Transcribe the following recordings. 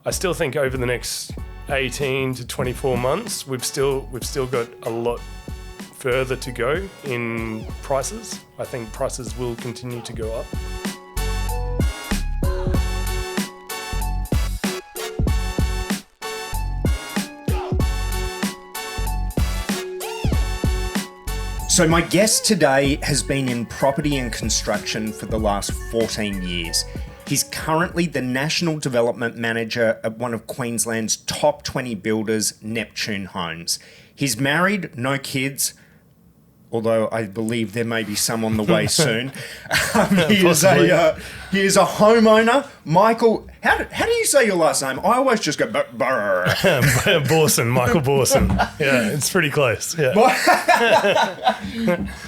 I still think over the next 18 to 24 months, we've still got a lot further to go in prices. I think prices will continue to go up. So my guest today has been in property and construction for the last 14 years. He's currently the National Development Manager at one of Queensland's top 20 builders, Neptune Homes. He's married, no kids, although I believe there may be some on the way soon. He is a homeowner. Michael, how do you say your last name? I always just go Boersen, Michael Boersen. Yeah, it's pretty close. Yeah.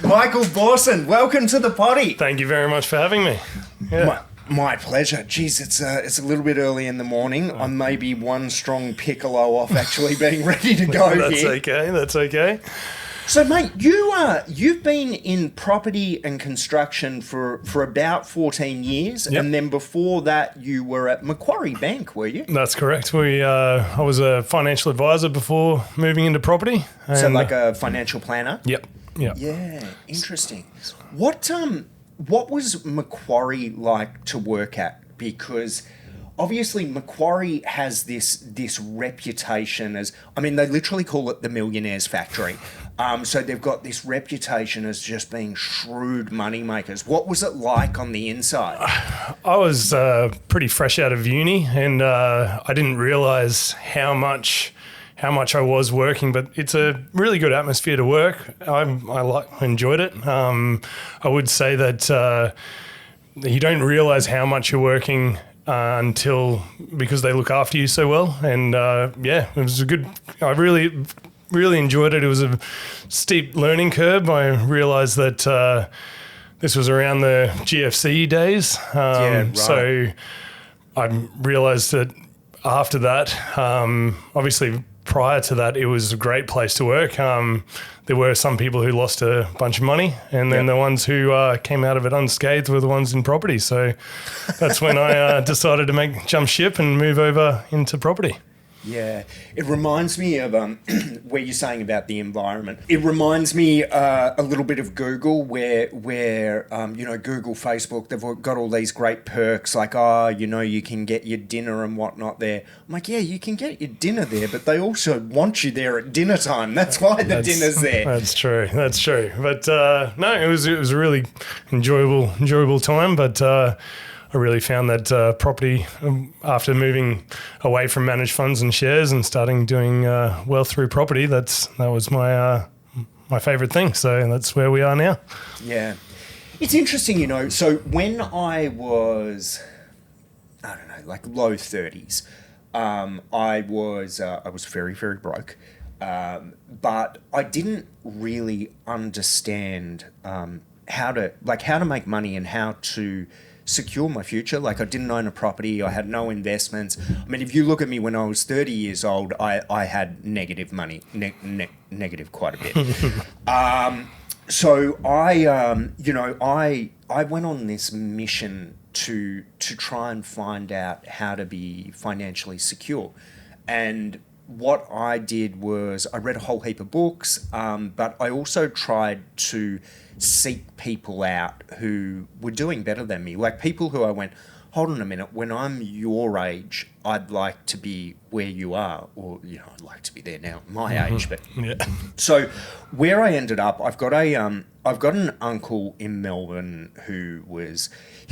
Michael Boersen, welcome to the potty. Thank you very much for having me. Yeah. My pleasure. Geez, it's a little bit early in the morning. I'm maybe one strong piccolo off actually being ready to go here. That's okay. So, mate, you've been in property and construction for about 14 years, Yep. and then before that, you were at Macquarie Bank, were you? That's correct. I was a financial advisor before moving into property. So, like a financial planner. Yep. Yeah, interesting. What was Macquarie like to work at? Because obviously Macquarie has this reputation as, I mean, they literally call it the millionaire's factory. So they've got this reputation as just being shrewd money makers. What was it like on the inside? I was pretty fresh out of uni, and I didn't realise how much I was working, but it's a really good atmosphere to work. I enjoyed it. I would say that you don't realise how much you're working until, because they look after you so well. And it was I really enjoyed it. It was a steep learning curve. I realised that this was around the GFC days. Right. So I realised that after that, obviously prior to that, it was a great place to work. There were some people who lost a bunch of money, and then the ones who came out of it unscathed were the ones in property. So that's when I decided to jump ship and move over into property. Yeah, it reminds me of where you're saying about the environment. It reminds me a little bit of Google, where Google, Facebook, they've got all these great perks like, you can get your dinner and whatnot there. I'm like, yeah, you can get your dinner there, but they also want you there at dinner time. That's why the dinner's there. That's true. But no, it was a really enjoyable time. But I really found that property, after moving away from managed funds and shares and starting doing well through property, that was my favourite thing. So that's where we are now. Yeah. It's interesting, so when I was, I don't know, like low 30s, I was very, very broke. But I didn't really understand how to make money and how to secure my future. Like, I didn't own a property. I had no investments. I mean, if you look at me when I was 30 years old, I had negative money, negative quite a bit. So I went on this mission to try and find out how to be financially secure. And what I did was I read a whole heap of books, but I also tried to seek people out who were doing better than me, like people who I went, hold on a minute, when I'm your age, I'd like to be where you are, or I'd like to be there now, my age. But so where I ended up, I've got an uncle in Melbourne who was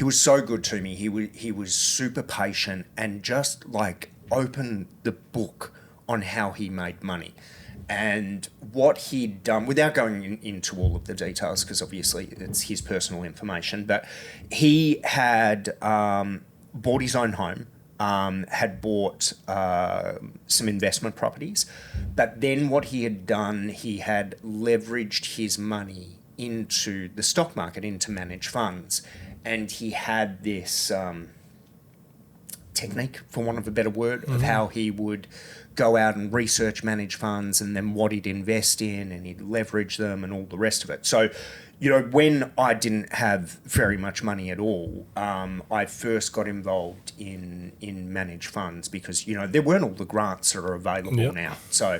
so good to me. He was super patient and just like opened the book on how he made money. And what he'd done, without going into all of the details, because obviously it's his personal information, but he had bought his own home, had bought some investment properties, but then what he had done, he had leveraged his money into the stock market, into managed funds, and he had this technique, for want of a better word, of how he would go out and research manage funds and then what he'd invest in and he'd leverage them and all the rest of it. So, you know, when I didn't have very much money at all, I first got involved in managed funds because, you know, there weren't all the grants that are available now. So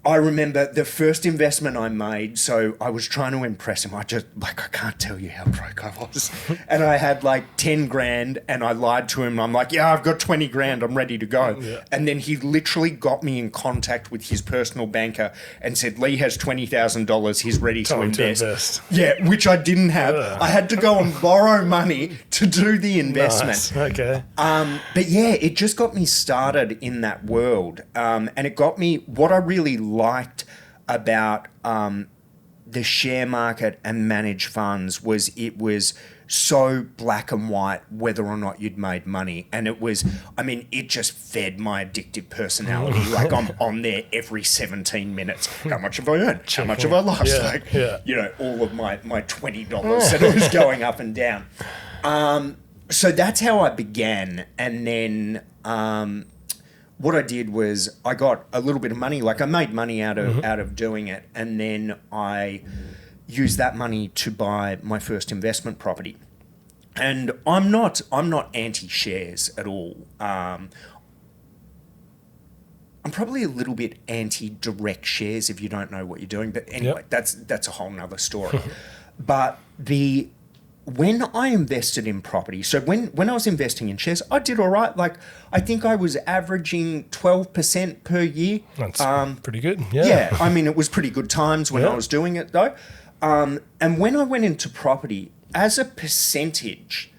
I remember the first investment I made, so I was trying to impress him. I can't tell you how broke I was. And I had like 10 grand and I lied to him. I'm like, yeah, I've got 20 grand. I'm ready to go. Yeah. And then he literally got me in contact with his personal banker and said, Lee has $20,000. He's ready to invest. Yeah, which I didn't have. I had to go and borrow money to do the investment. Nice. Okay. But yeah, it just got me started in that world. And it got me, what I really liked about the share market and managed funds was it was so black and white whether or not you'd made money. And it was, I mean, it just fed my addictive personality. Like I'm on there every 17 minutes. How much have I earned? How much have I lost? You know, all of my $20 that it was going up and down. So that's how I began. And then what I did was I got a little bit of money. Like I made money out of doing it. And then I used that money to buy my first investment property. And I'm not anti-shares at all. I'm probably a little bit anti-direct shares if you don't know what you're doing. But anyway, that's a whole nother story. But when I invested in property, so when I was investing in shares, I did all right. Like, I think I was averaging 12% per year. That's pretty good. Yeah. Yeah. I mean, it was pretty good times when I was doing it, though. And when I went into property, as a percentage,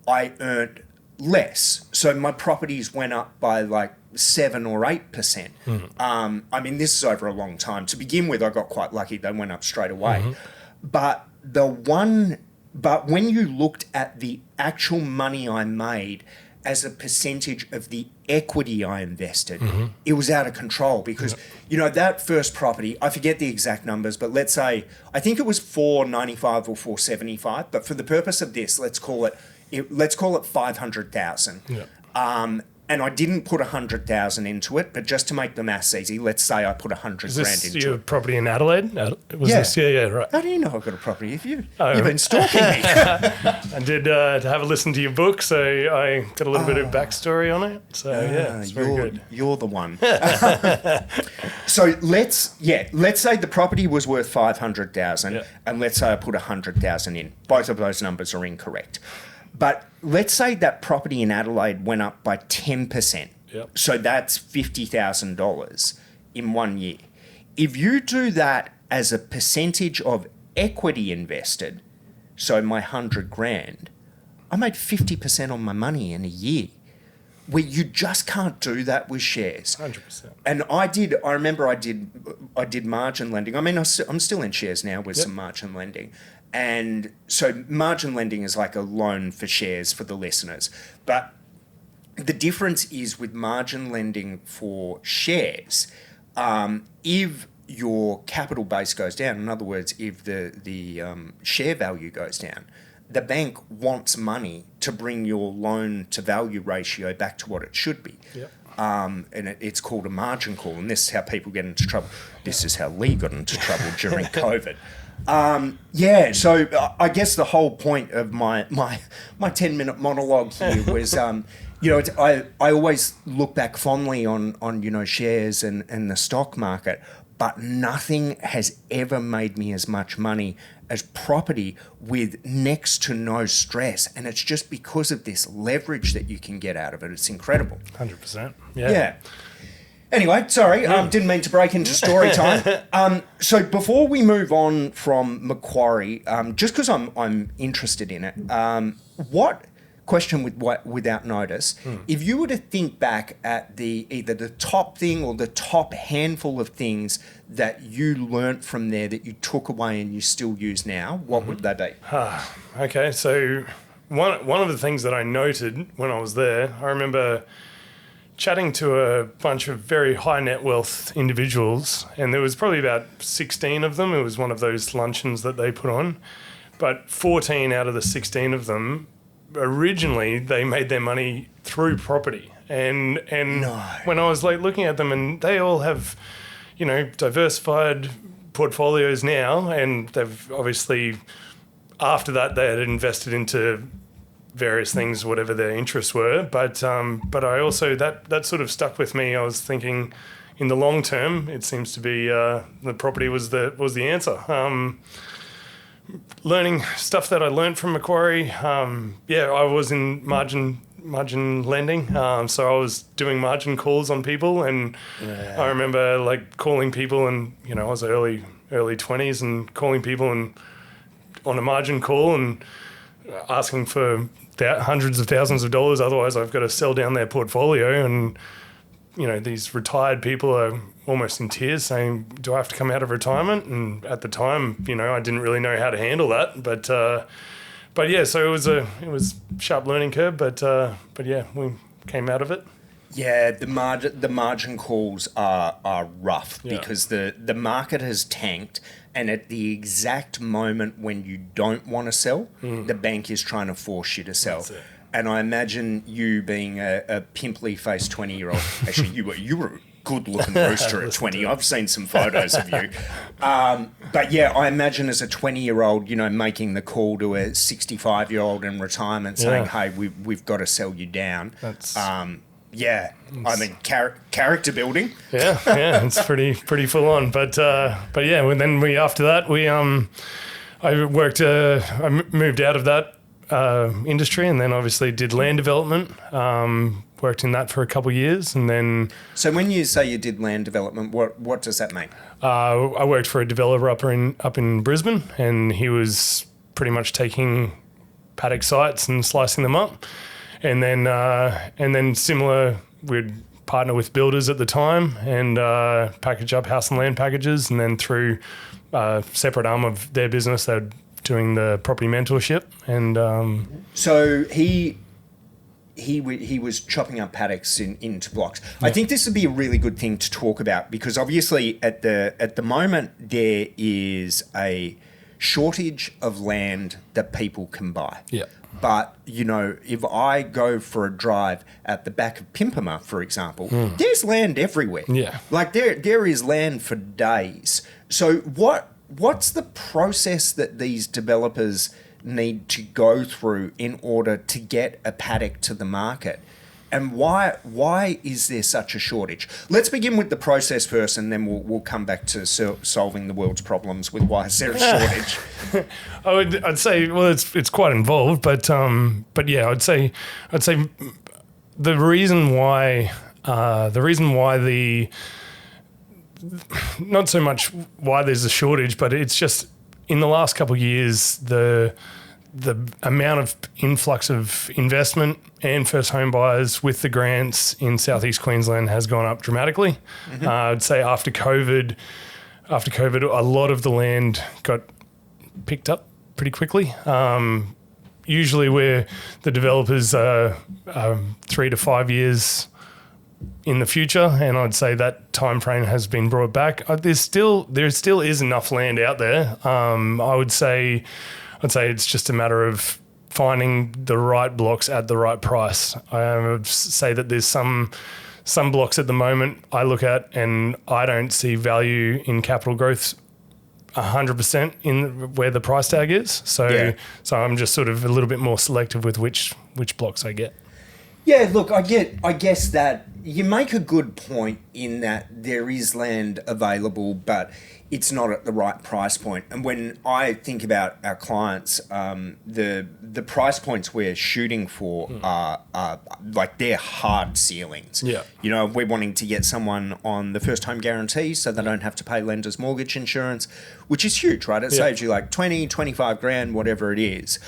I earned less. So my properties went up by like 7 or 8%. I mean, this is over a long time. To begin with, I got quite lucky. They went up straight away. But when you looked at the actual money I made as a percentage of the equity I invested, it was out of control because, you know, that first property, I forget the exact numbers, but let's say, I think it was 495 or 475, but for the purpose of this, let's call it 500,000. And I didn't put 100,000 into it, but just to make the maths easy, let's say I put 100 grand into it. Is this your property in Adelaide? Yeah, right. How do you know I've got a property? You've been stalking me. I did to have a listen to your book, so I got a little bit of backstory on it. So it's very good. You're the one. So let's say the property was worth 500,000, and let's say I put 100,000 in. Both of those numbers are incorrect. But let's say that property in Adelaide went up by 10%. So that's $50,000 in 1 year. If you do that as a percentage of equity invested, so my 100 grand, I made 50% on my money in a year. Where you just can't do that with shares. 100%. And I remember I did margin lending. I mean, I'm still in shares now with some margin lending. And so margin lending is like a loan for shares for the listeners. But the difference is with margin lending for shares, if your capital base goes down, in other words, if the share value goes down, the bank wants money to bring your loan to value ratio back to what it should be. And it's called a margin call. And this is how people get into trouble. This is how Lee got into trouble during COVID. So I guess the whole point of my 10-minute monologue here was, you know, I always look back fondly on you know, shares and the stock market, but nothing has ever made me as much money as property with next to no stress. And it's just because of this leverage that you can get out of it. It's incredible. 100%. Yeah. Anyway, sorry, didn't mean to break into story time. So before we move on from Macquarie, just because I'm interested in it, what question without notice, if you were to think back at either the top thing or the top handful of things that you learnt from there that you took away and you still use now, what would they be? Okay, so one of the things that I noted when I was there, I remember chatting to a bunch of very high net wealth individuals, and there was probably about 16 of them. It was one of those luncheons that they put on, but 14 out of the 16 of them originally they made their money through property. And when I was like looking at them, and they all have, diversified portfolios now, and they've obviously, after that, they had invested into various things, whatever their interests were. But I also, that sort of stuck with me. I was thinking, in the long term, it seems to be the property was the answer. Learning stuff that I learned from Macquarie. I was in margin lending, so I was doing margin calls on people, and I remember like calling people, and I was early 20s, and calling people and on a margin call and asking for hundreds of thousands of dollars. Otherwise, I've got to sell down their portfolio. And these retired people are almost in tears, saying, "Do I have to come out of retirement?" And at the time, I didn't really know how to handle that, but yeah, so it was a sharp learning curve, but yeah, we came out of it. Yeah, the margin calls are rough because the market has tanked, and at the exact moment when you don't want to sell, the bank is trying to force you to sell. That's it. And I imagine you being a pimply-faced 20-year-old. Actually, you were a good-looking rooster at 20. I've seen some photos of you. But yeah, I imagine as a 20-year-old, making the call to a 65-year-old in retirement saying, "Hey, we've got to sell you down." That's character building. Yeah, it's pretty full on. But yeah, then after that I worked. I moved out of that industry, and then obviously did land development. Worked in that for a couple of years, and then. So when you say you did land development, what does that mean? I worked for a developer up in Brisbane, and he was pretty much taking paddock sites and slicing them up, and then similar, we'd partner with builders at the time and package up house and land packages, and then through a separate arm of their business, they're doing the property mentorship. And so he was chopping up paddocks into blocks. Yeah. I think this would be a really good thing to talk about, because obviously at the moment there is a shortage of land that people can buy. Yeah. But, if I go for a drive at the back of Pimpama, for example, there's land everywhere. Yeah. Like there is land for days. So what's the process that these developers need to go through in order to get a paddock to the market? And why is there such a shortage? Let's begin with the process first, and then we'll come back to solving the world's problems with why is there a shortage. I'd say, well, it's quite involved, but yeah, I'd say the reason why not so much why there's a shortage, but it's just in the last couple of years the amount of influx of investment and first home buyers with the grants in southeast Queensland has gone up dramatically. Mm-hmm. I'd say after COVID, a lot of the land got picked up pretty quickly. Usually where the developers are 3 to 5 years in the future, and I'd say that time frame has been brought back. There still is enough land out there. I'd say it's just a matter of finding the right blocks at the right price. I would say that there's some blocks at the moment I look at and I don't see value in capital growth 100% in where the price tag is. So I'm just sort of a little bit more selective with which blocks I get. Yeah, look, I guess that you make a good point in that there is land available, but it's not at the right price point. And when I think about our clients, the price points we're shooting for are like they're hard ceilings. Yeah. We're wanting to get someone on the first home guarantee so they don't have to pay lender's mortgage insurance, which is huge, right? It saves you like 20, 25 grand, whatever it is.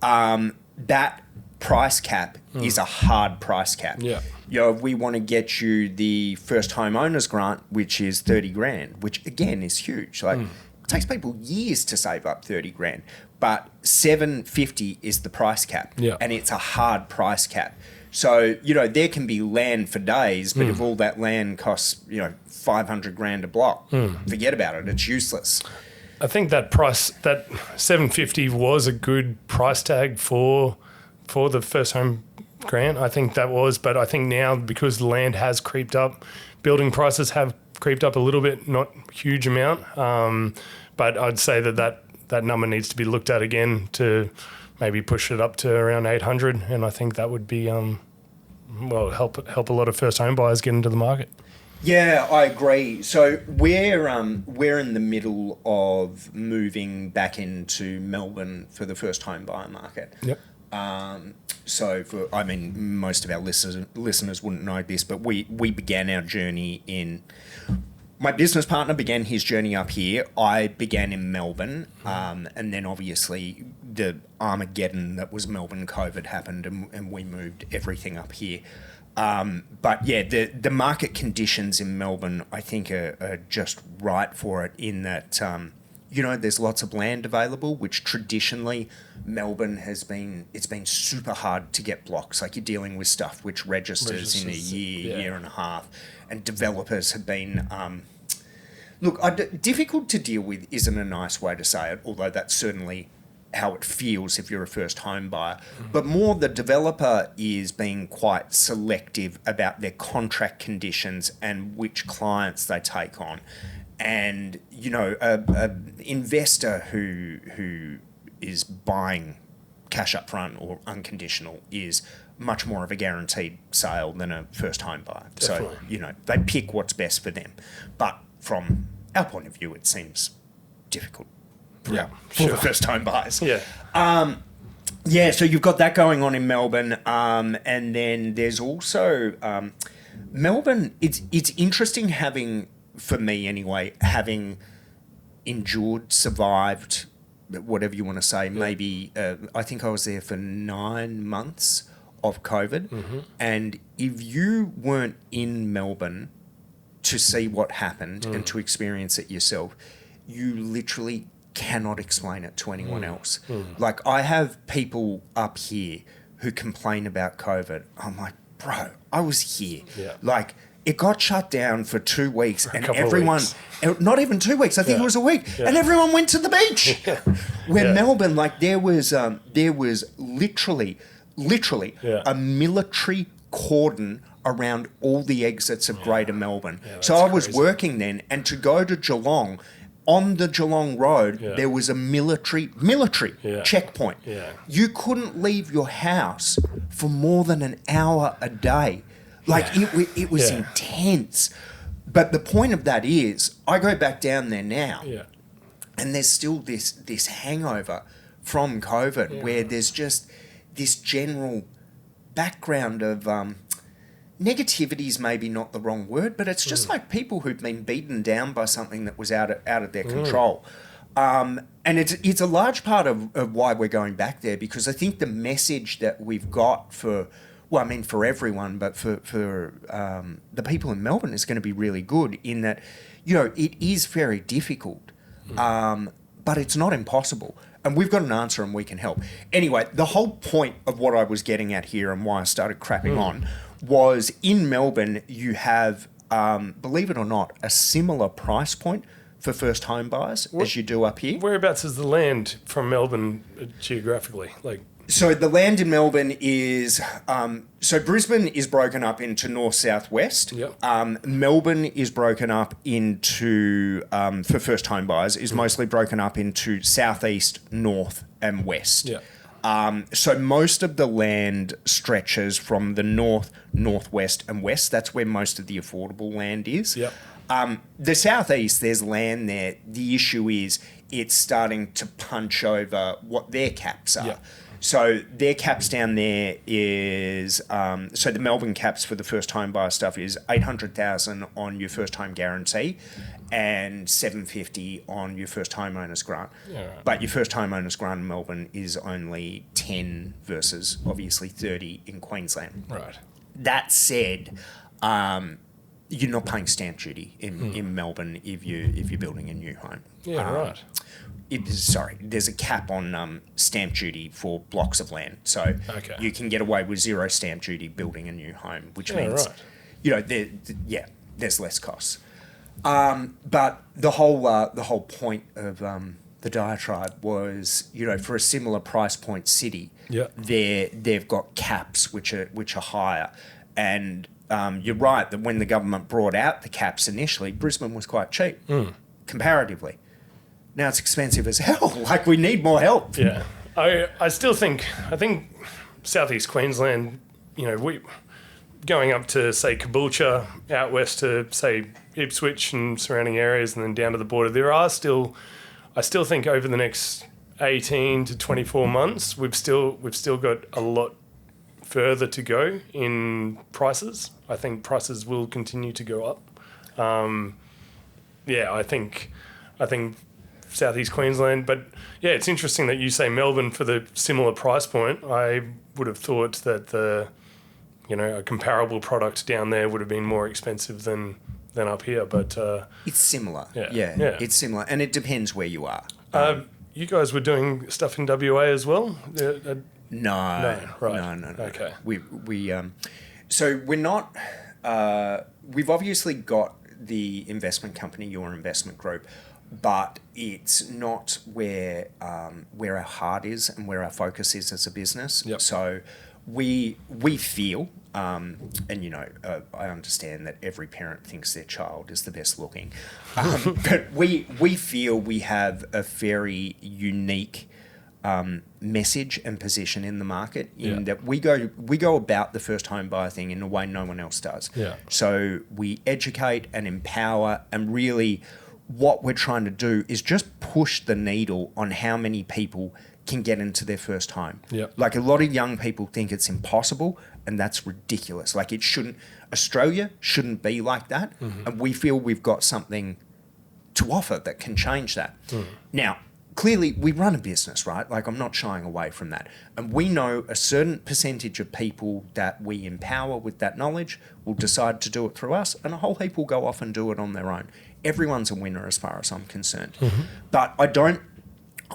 That price cap is a hard price cap. Yeah. If we want to get you the first home owners grant, which is 30 grand, which again is huge. Like it takes people years to save up 30 grand, but 750 is the price cap. Yeah. And it's a hard price cap. So, there can be land for days, but if all that land costs, 500 grand a block, forget about it. It's useless. I think that 750 was a good price tag for for the first home grant. I think that was, but I think now because the land has creeped up, building prices have creeped up a little bit, not a huge amount. But I'd say that number needs to be looked at again to maybe push it up to around 800, and I think that would be help a lot of first home buyers get into the market. Yeah, I agree. So we're in the middle of moving back into Melbourne for the first home buyer market. Yep. Most of our listeners wouldn't know this, but we began our journey in. My business partner began his journey up here. I began in Melbourne, and then obviously the Armageddon that was Melbourne COVID happened, and we moved everything up here. But yeah, the market conditions in Melbourne, I think, are just right for it in that, there's lots of land available, which traditionally Melbourne it's been super hard to get blocks. Like you're dealing with stuff which registers in a year and a half, and developers have been, difficult to deal with isn't a nice way to say it, although that's certainly how it feels if you're a first home buyer, but more the developer is being quite selective about their contract conditions and which clients they take on. And, a investor who is buying cash up front or unconditional is much more of a guaranteed sale than a first home buyer. Definitely. So, they pick what's best for them. But from our point of view, it seems difficult. Yeah, for the first home buyers. Yeah. So you've got that going on in Melbourne, and then there's also Melbourne. It's interesting for me anyway, having endured, survived, whatever you want to say. Maybe I think I was there for 9 months of COVID, and if you weren't in Melbourne to see what happened and to experience it yourself, you literally cannot explain it to anyone else. Like I have people up here who complain about COVID. I'm like, bro, I was here. Yeah. Like it got shut down for 2 weeks and everyone, weeks. Not even 2 weeks, I think it was a week, and everyone went to the beach. Where Melbourne, like there was literally a military cordon around all the exits of Greater Melbourne. So I was working then, and to go to Geelong, on the Geelong Road, there was a military checkpoint. Yeah. You couldn't leave your house for more than an hour a day. Like it was intense. But the point of that is, I go back down there now, and there's still this hangover from COVID where there's just this general background of negativity is maybe not the wrong word, but it's just like people who've been beaten down by something that was out of their control. And it's a large part of why we're going back there, because I think the message that we've got for everyone, but for the people in Melbourne is going to be really good in that, it is very difficult, but it's not impossible. And we've got an answer and we can help. Anyway, the whole point of what I was getting at here and why I started crapping on was in Melbourne, you have, believe it or not, a similar price point for first home buyers as you do up here. Whereabouts is the land from Melbourne geographically? So the land in Melbourne is, so Brisbane is broken up into north, south, west. Yep. Melbourne is broken up into, for first home buyers, is mostly broken up into southeast, north and west. Yeah. So most of the land stretches from the north, northwest and west. That's where most of the affordable land is. Yep. The southeast, there's land there. The issue is it's starting to punch over what their caps are. Yep. So their caps down there is, so the Melbourne caps for the first home buyer stuff is 800,000 on your first home guarantee and 750 on your first homeowner's grant. Yeah, right. But your first homeowner's grant in Melbourne is only 10 versus obviously 30 in Queensland. Right. That said, you're not paying stamp duty in Melbourne if you're building a new home. Yeah, right. There's a cap on stamp duty for blocks of land. So you can get away with zero stamp duty building a new home, which means, there's less costs. But the whole point of the diatribe was, for a similar price point city, Yeah. they've got caps which are higher, and you're right that when the government brought out the caps initially, Brisbane was quite cheap comparatively. Now it's expensive as hell. Like, we need more help. Yeah, I think Southeast Queensland, we going up to, say, Caboolture, out west to, say, Ipswich and surrounding areas, and then down to the border, I still think over the next 18 to 24 months, we've still got a lot further to go in prices. I think prices will continue to go up. I think Southeast Queensland, but yeah, it's interesting that you say Melbourne for the similar price point. I would have thought that a comparable product down there would have been more expensive than up here, but it's similar. Yeah. It's similar, and it depends where you are. You guys were doing stuff in WA as well? No. Okay. So we're not. We've obviously got the investment company, your investment group, but it's not where our heart is and where our focus is as a business. Yep. So we feel, and I understand that every parent thinks their child is the best looking, but we feel we have a very unique message and position in the market in that we go about the first home buyer thing in a way no one else does. Yeah. So we educate and empower, and really what we're trying to do is just push the needle on how many people can get into their first home. Yeah. Like, a lot of young people think it's impossible, and that's ridiculous. Like, Australia shouldn't be like that. Mm-hmm. And we feel we've got something to offer that can change that. Mm. Now, clearly we run a business, right? Like, I'm not shying away from that. And we know a certain percentage of people that we empower with that knowledge will decide to do it through us, and a whole heap will go off and do it on their own. Everyone's a winner as far as I'm concerned. Mm-hmm. But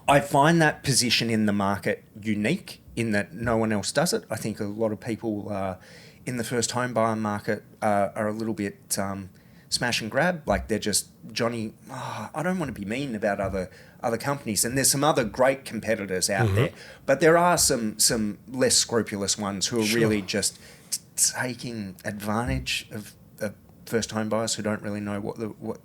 I find that position in the market unique in that no one else does it. I think a lot of people in the first home buyer market are a little bit smash and grab. Like, they're just, Johnny, I don't want to be mean about other companies. And there's some other great competitors out there, but there are some less scrupulous ones who are really just taking advantage of first home buyers who don't really know what.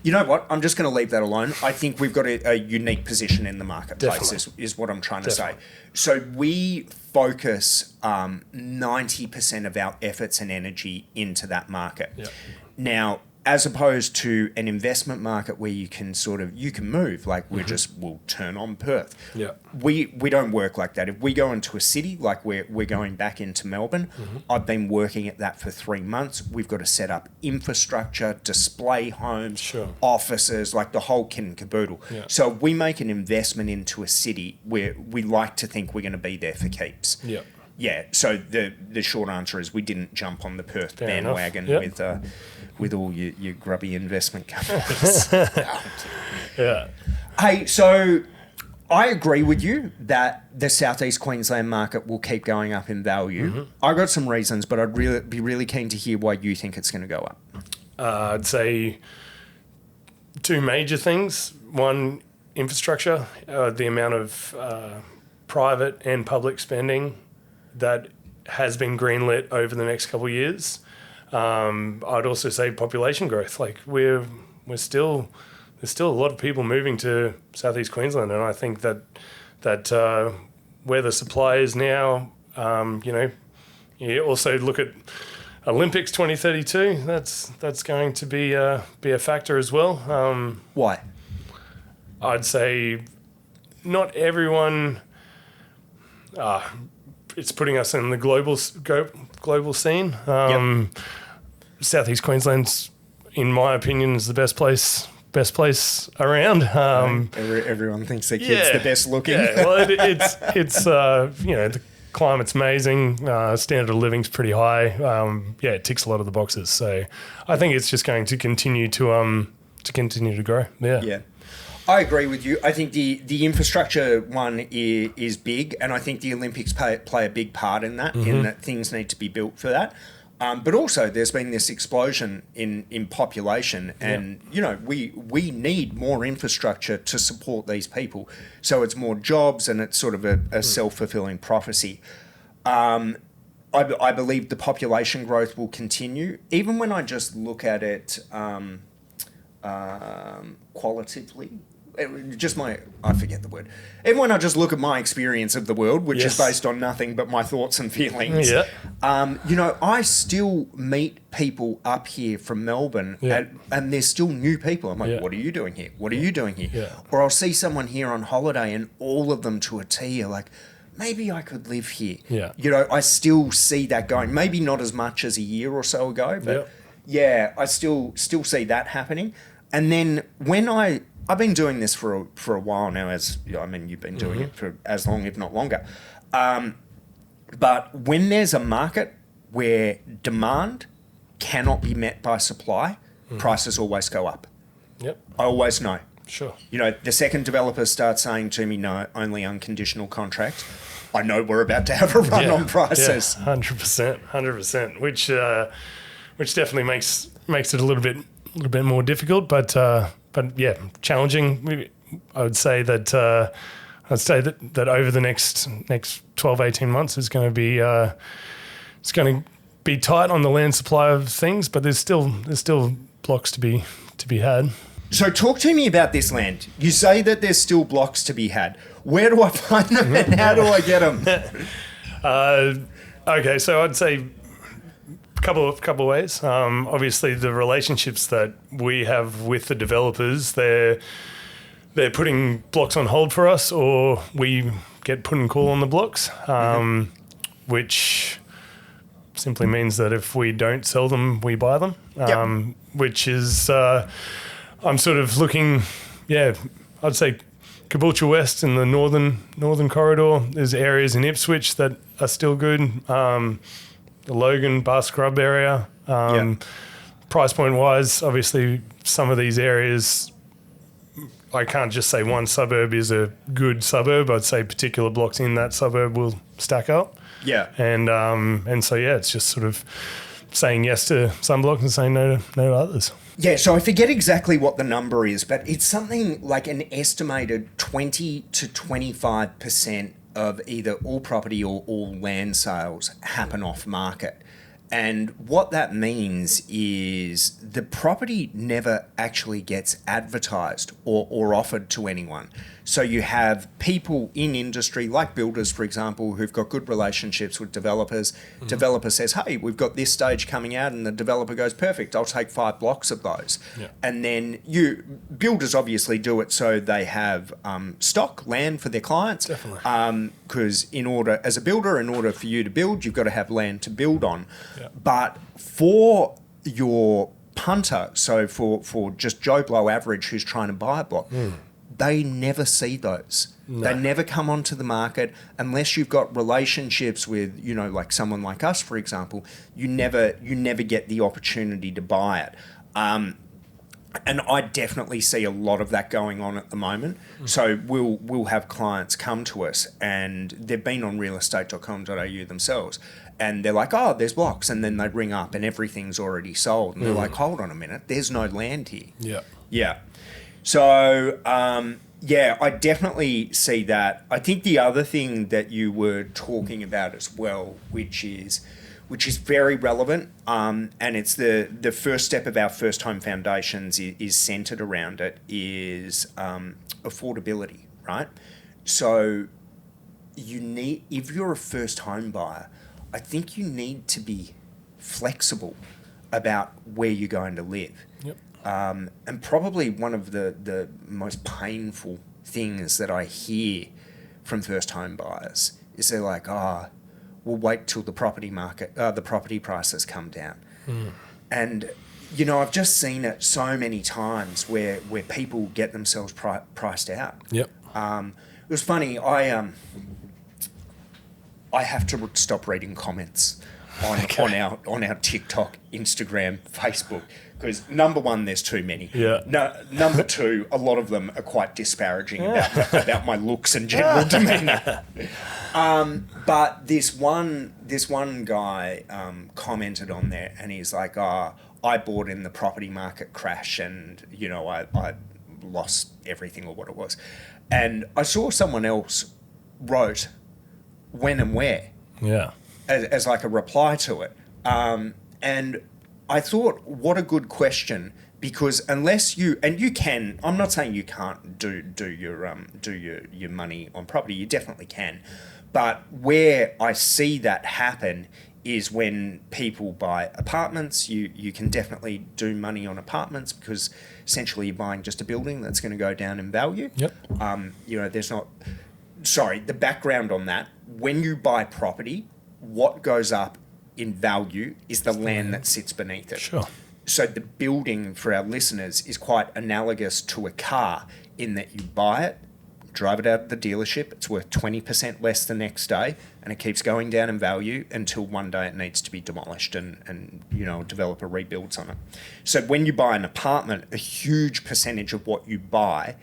You know what? I'm just going to leave that alone. I think we've got a unique position in the marketplace, is what I'm trying to say. So we focus 90% of our efforts and energy into that market. Yep. Now, as opposed to an investment market where you can move, like we'll turn on Perth. Yeah. We don't work like that. If we go into a city, like we're going back into Melbourne, I've been working at that for 3 months. We've got to set up infrastructure, display homes, offices, like the whole kit and caboodle. Yeah. So we make an investment into a city where we like to think we're going to be there for keeps. Yeah. Yeah, so the short answer is we didn't jump on the Perth bandwagon with all your grubby investment companies. Yeah. Hey, so I agree with you that the Southeast Queensland market will keep going up in value. Mm-hmm. I got some reasons, but I'd be really keen to hear why you think it's going to go up. I'd say 2 major things. One, infrastructure, the amount of private and public spending that has been greenlit over the next couple of years. I'd also say population growth. Like, there's still a lot of people moving to Southeast Queensland, and I think that where the supply is now, you also look at Olympics 2032. That's going to be a factor as well. Why? I'd say not everyone. It's putting us in the global scene. Southeast Queensland's, in my opinion, is the best place around. Everyone thinks their kid's the best looking. Yeah, well, it's the climate's amazing. Standard of living's pretty high. It ticks a lot of the boxes. So I think it's just going to continue to grow. Yeah. Yeah. I agree with you. I think the infrastructure one is big, and I think the Olympics play a big part in that, in that things need to be built for that. But also there's been this explosion in population, and we need more infrastructure to support these people. So it's more jobs, and it's sort of a self-fulfilling prophecy. I believe the population growth will continue, even when I just look at it qualitatively. I forget the word. Even when I just look at my experience of the world, which is based on nothing but my thoughts and feelings, I still meet people up here from Melbourne, and there's still new people. I'm like, what are you doing here? What are you doing here? Yeah. Or I'll see someone here on holiday, and all of them to a T are like, maybe I could live here. Yeah. I still see that going. Maybe not as much as a year or so ago, but I still see that happening. And then when I've been doing this for a while now, you've been doing it for as long, if not longer. But when there's a market where demand cannot be met by supply, prices always go up. Yep. I always know. Sure. The second developers start saying to me, no, only unconditional contract, I know we're about to have a run on prices. 100%, which definitely makes it a little bit more difficult, but challenging. I would say that over the next 12, 18 months is going to be it's going to be tight on the land supply of things, but there's still blocks to be had. So talk to me about this land. You say that there's still blocks to be had. Where do I find them and how do I get them? Okay, so I'd say a couple of ways. Obviously, the relationships that we have with the developers, they're putting blocks on hold for us, or we get put and call on the blocks, which simply means that if we don't sell them, we buy them, which is... I'm sort of looking, I'd say Caboolture West in the northern corridor. There's areas in Ipswich that are still good. The Logan, Bar Scrub area. Price point wise, obviously some of these areas, I can't just say one suburb is a good suburb. I'd say particular blocks in that suburb will stack up. Yeah. And so, it's just sort of saying yes to some blocks and saying no to others. Yeah, so I forget exactly what the number is, but it's something like an estimated 20 to 25% of either all property or all land sales happen off market. And what that means is the property never actually gets advertised or offered to anyone. So you have people in industry, like builders, for example, who've got good relationships with developers. Developer says, hey, we've got this stage coming out, and the developer goes, perfect, I'll take 5 blocks of those. Yeah. And then builders obviously do it so they have stock, land for their clients. Definitely. Because as a builder, in order for you to build, you've got to have land to build on. Yeah. But for your punter, so for just Joe Blow average who's trying to buy a block, they never see those. No. They never come onto the market unless you've got relationships with, like someone like us, for example. You never get the opportunity to buy it. And I definitely see a lot of that going on at the moment. So we'll have clients come to us, and they've been on realestate.com.au themselves, and they're like, oh, there's blocks, and then they ring up and everything's already sold, and they're like, hold on a minute, there's no land here. Yeah. So, I definitely see that. I think the other thing that you were talking about as well, which is very relevant, and it's the first step of our First Home Foundations is centred around it, is affordability, right? So if you're a first home buyer, I think you need to be flexible about where you're going to live. Yep. And probably one of the most painful things that I hear from first home buyers is they're like, we'll wait till the property prices come down. And, I've just seen it so many times where people get themselves priced out. Yep. It was funny. I have to stop reading comments on our TikTok, Instagram, Facebook. Because number one, there's too many. Yeah. No, number two, a lot of them are quite disparaging about my looks and general demeanour. But this one guy commented on there, and he's like, I bought in the property market crash, and I lost everything, or what it was. And I saw someone else wrote when and where. Yeah. As like a reply to it. And I thought, what a good question, because unless you can, I'm not saying you can't do your money on property, you definitely can. But where I see that happen is when people buy apartments. You can definitely do money on apartments because essentially you're buying just a building that's going to go down in value. Yep. The background on that, when you buy property, what goes up in value is the land that sits beneath it. Sure. So the building, for our listeners, is quite analogous to a car in that you buy it, drive it out of the dealership, it's worth 20% less the next day, and it keeps going down in value until one day it needs to be demolished and a developer rebuilds on it. So when you buy an apartment, a huge percentage of what you buy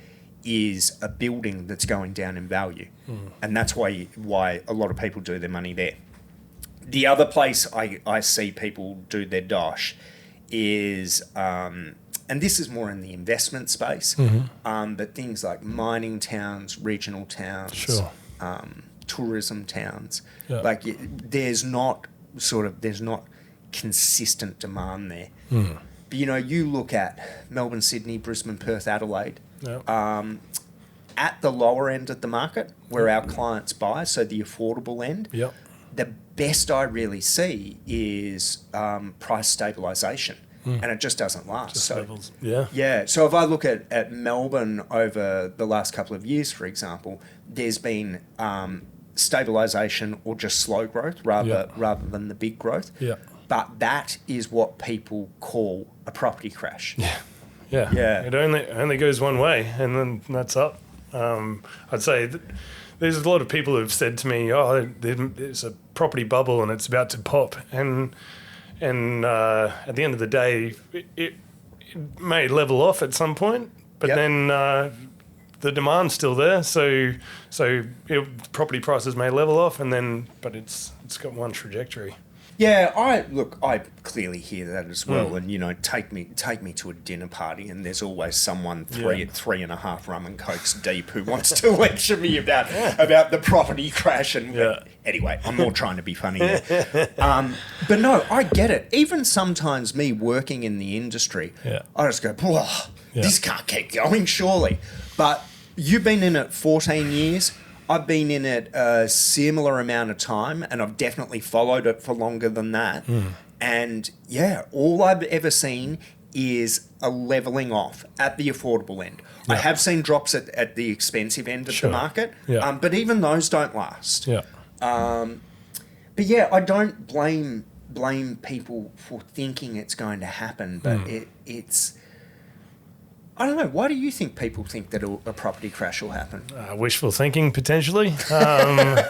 is a building that's going down in value. And that's why a lot of people do their money there. The other place I see people do their dosh is, and this is more in the investment space, but things like mining towns, regional towns, Sure. Tourism towns. Yeah. Like there's not consistent demand there. But you look at Melbourne, Sydney, Brisbane, Perth, Adelaide. Yeah. At the lower end of the market where our clients buy, so the affordable end, Yep. the best I really see is price stabilisation, and it just doesn't last. Levels. Yeah. Yeah. So if I look at Melbourne over the last couple of years, for example, there's been stabilisation or just slow growth rather than the big growth. Yeah. But that is what people call a property crash. Yeah. Yeah. Yeah. It only goes one way, and then that's up. I'd say there's a lot of people who've said to me, there's a property bubble and it's about to pop. And at the end of the day, it may level off at some point, but then the demand's still there. So property prices may level off, but it's got one trajectory. Yeah, I clearly hear that as well, and take me to a dinner party, and there's always someone 3.5 rum and cokes deep who wants to lecture me about the property crash. And anyway, I'm more trying to be funny there. But no, I get it. Even sometimes me working in the industry, I just go, this can't keep going, surely. But you've been in it 14 years. I've been in it a similar amount of time, and I've definitely followed it for longer than that. And all I've ever seen is a levelling off at the affordable end. I have seen drops at the expensive end of the market, but even those don't last. But I don't blame people for thinking it's going to happen, but it's... I don't know. Why do you think people think that a property crash will happen? Wishful thinking, potentially. But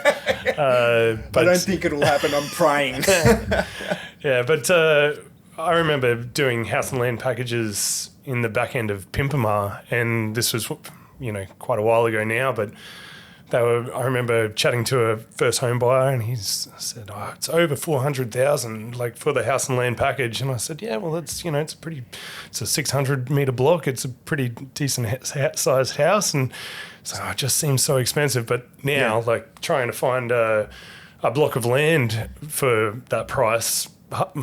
I don't think it'll happen. I'm praying. But I remember doing house and land packages in the back end of Pimpamar, and this was, quite a while ago now, but I remember chatting to a first home buyer, and he said, it's over 400,000, like for the house and land package. And I said, it's a 600 metre block. It's a pretty decent sized house. And so it just seems so expensive. But now, like trying to find a block of land for that price,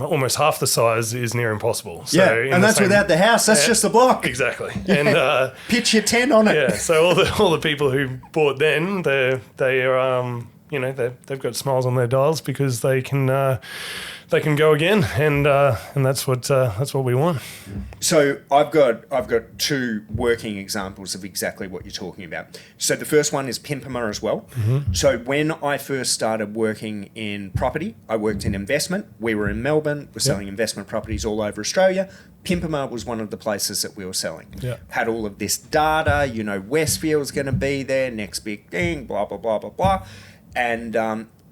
almost half the size, is near impossible. So and that's without the house. That's just the block. Exactly. And pitch your tent on it. Yeah. So all the people who bought then, they've got smiles on their dials because they can go again, and that's what we want. So I've got two working examples of exactly what you're talking about. So the first one is Pimpama as well. So when I first started working in property, I worked in investment. We were in Melbourne. We're selling investment properties all over Australia. Pimpama was one of the places that we were selling. Had all of this data. Westfield's going to be there, next big thing, blah blah blah blah blah, and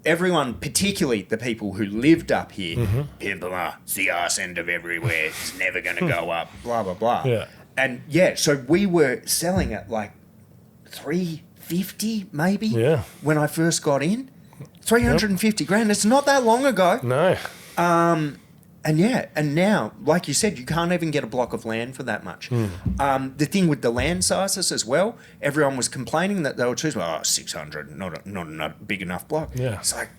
everyone, particularly the people who lived up here, Mm-hmm. Pimpama, it's the arse end of everywhere. It's never going to go up, blah, blah, blah. Yeah. And so we were selling at like 350 maybe when I first got in. 350 grand. It's not that long ago. No. And now, like you said, you can't even get a block of land for that much. The thing with the land sizes as well, everyone was complaining that they were too small. 600, not a big enough block. Yeah. It's like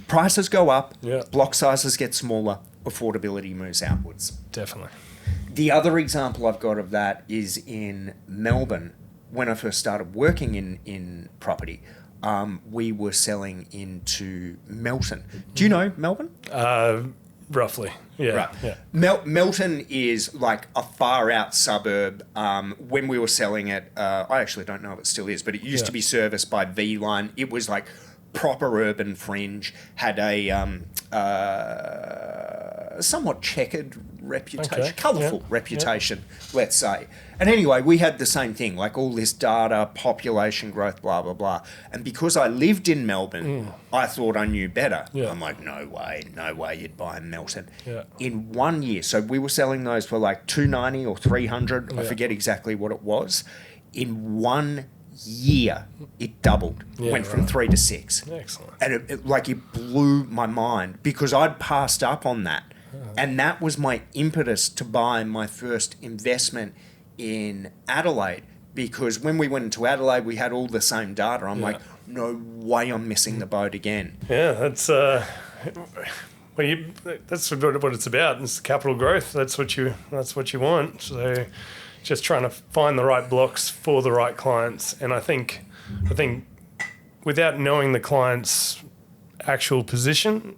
prices go up, Yeah. block sizes get smaller, affordability moves outwards. Definitely. The other example I've got of that is in Melbourne. When I first started working in property, we were selling into Melton. Do you know Melbourne? Roughly. Yeah. Right. Yeah. Melton is like a far out suburb. When we were selling it, I actually don't know if it still is, but it used to be serviced by V Line. It was like proper urban fringe, had a somewhat checkered reputation, colourful reputation, let's say. And anyway, we had the same thing, like all this data, population growth, blah, blah, blah. And because I lived in Melbourne, I thought I knew better. Yeah. I'm like, no way you'd buy in Melton. Yeah. In 1 year, so we were selling those for like 290 or 300, I forget exactly what it was. In 1 year, it doubled, went from 3 to 6. Excellent. And it blew my mind because I'd passed up on that. And that was my impetus to buy my first investment in Adelaide, because when we went into Adelaide, we had all the same data. I'm like, no way I'm missing the boat again. Yeah, that's that's what it's about. It's capital growth. That's what you want. So just trying to find the right blocks for the right clients. And I think without knowing the client's actual position,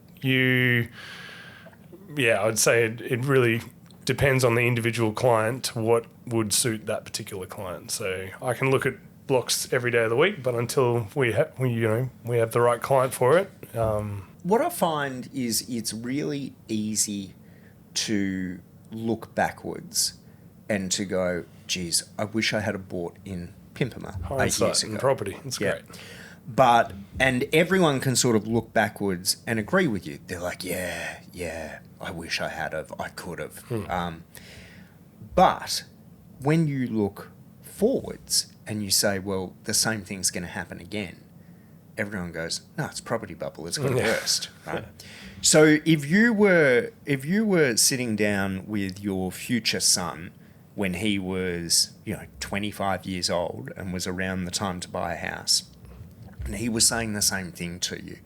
I'd say it really depends on the individual client what would suit that particular client. So I can look at blocks every day of the week, but until we have the right client for it. What I find is it's really easy to look backwards and to go, geez, I wish I had bought in Pimpama 8 years ago. In property. It's great. And everyone can sort of look backwards and agree with you. They're like, yeah, I wish I had have, I could have. But when you look forwards and you say, well, the same thing's going to happen again, everyone goes, no, it's property bubble. It's going to burst, right? So if you were sitting down with your future son when he was 25 years old and was around the time to buy a house, and he was saying the same thing to you,